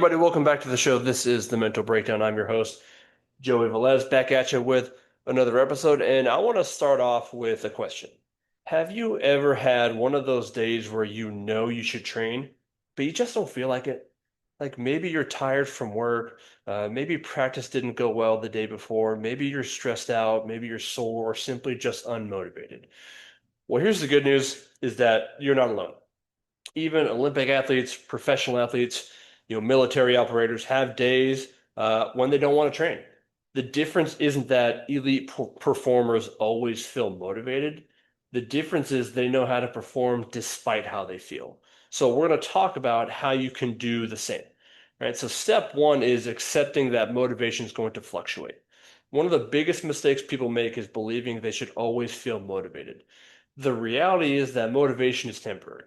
everybody. Welcome back to the show. This is The Mental Breakdown. I'm your host, Joey Velez, back at you with another episode. And I want to start off with a question. Have you ever had one of those days where you know you should train, but you just don't feel like it? Like maybe you're tired from work, maybe practice didn't go well the day before, maybe you're stressed out, maybe you're sore, or simply just unmotivated. Well, here's the good news is that you're not alone. Even Olympic athletes, professional athletes, military operators have days when they don't want to train. The difference isn't that elite performers always feel motivated. The difference is they know how to perform despite how they feel. So we're going to talk about how you can do the same. Right? So step one is accepting that motivation is going to fluctuate. One of the biggest mistakes people make is believing they should always feel motivated. The reality is that motivation is temporary.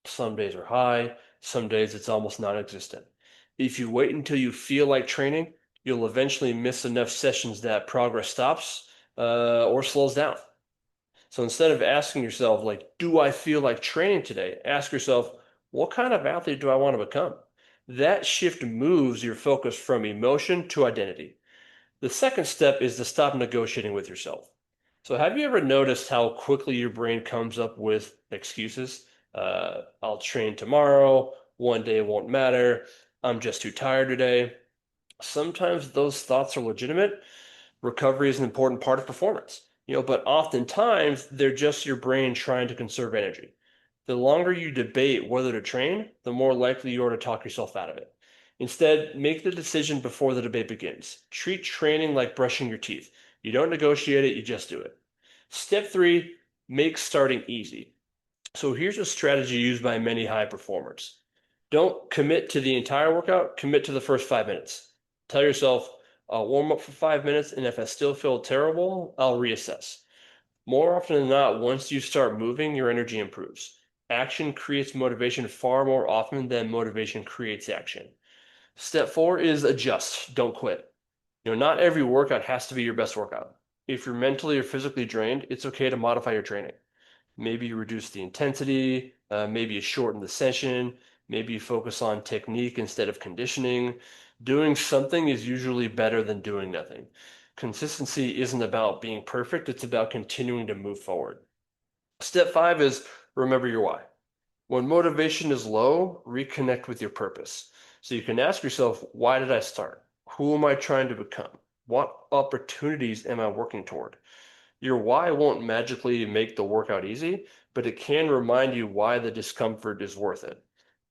Some days are high, some days it's almost non-existent. If you wait until you feel like training, you'll eventually miss enough sessions that progress stops or slows down. So instead of asking yourself, like, do I feel like training today? Ask yourself, what kind of athlete do I want to become? That shift moves your focus from emotion to identity. The second step is to stop negotiating with yourself. So, have you ever noticed how quickly your brain comes up with excuses? I'll train tomorrow. One day won't matter. I'm just too tired today. Sometimes those thoughts are legitimate. Recovery is an important part of performance, but oftentimes they're just your brain trying to conserve energy. The longer you debate whether to train, the more likely you are to talk yourself out of it. Instead, make the decision before the debate begins. Treat training like brushing your teeth. You don't negotiate it, you just do it. Step three, make starting easy. So here's a strategy used by many high performers. Don't commit to the entire workout, commit to the first 5 minutes. Tell yourself, I'll warm up for 5 minutes, and if I still feel terrible, I'll reassess. More often than not, once you start moving, your energy improves. Action creates motivation far more often than motivation creates action. Step four is adjust, don't quit. Not every workout has to be your best workout. If you're mentally or physically drained, it's okay to modify your training. Maybe you reduce the intensity, maybe you shorten the session, maybe you focus on technique instead of conditioning. Doing something is usually better than doing nothing. Consistency isn't about being perfect, it's about continuing to move forward. Step five is remember your why. When motivation is low, reconnect with your purpose. So you can ask yourself, why did I start? Who am I trying to become? What opportunities am I working toward? Your why won't magically make the workout easy, but it can remind you why the discomfort is worth it.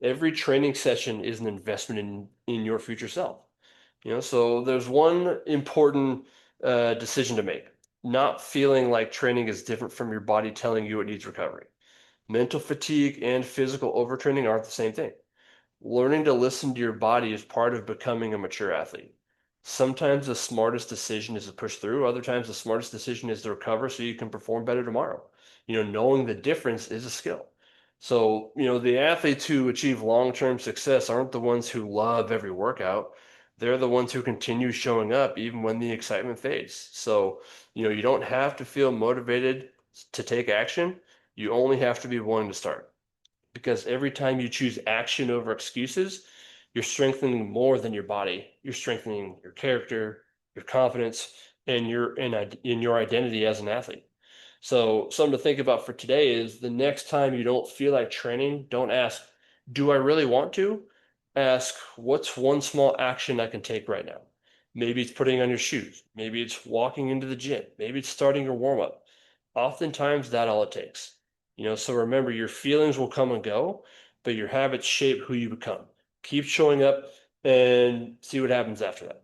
Every training session is an investment in your future self. So there's one important decision to make. Not feeling like training is different from your body telling you it needs recovery. Mental fatigue and physical overtraining aren't the same thing. Learning to listen to your body is part of becoming a mature athlete. Sometimes the smartest decision is to push through. Other times the smartest decision is to recover so you can perform better tomorrow. Knowing the difference is a skill. So, the athletes who achieve long-term success aren't the ones who love every workout. They're the ones who continue showing up even when the excitement fades. So, you don't have to feel motivated to take action. You only have to be willing to start. Because every time you choose action over excuses, you're strengthening more than your body. You're strengthening your character, your confidence, and in your identity as an athlete. So something to think about for today is the next time you don't feel like training, don't ask, do I really want to? Ask, what's one small action I can take right now? Maybe it's putting on your shoes. Maybe it's walking into the gym. Maybe it's starting your warm up. Oftentimes, that's all it takes. So remember, your feelings will come and go, but your habits shape who you become. Keep showing up and see what happens after that.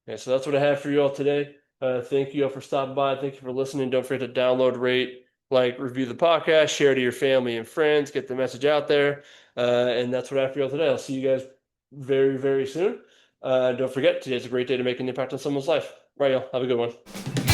Okay, so that's what I have for you all today. Thank you all for stopping by. Thank you for listening. Don't forget to download, rate, like, review the podcast, share to your family and friends, get the message out there. And that's what I have for you all today. I'll see you guys very, very soon. Don't forget, today's a great day to make an impact on someone's life. Right, y'all. Have a good one.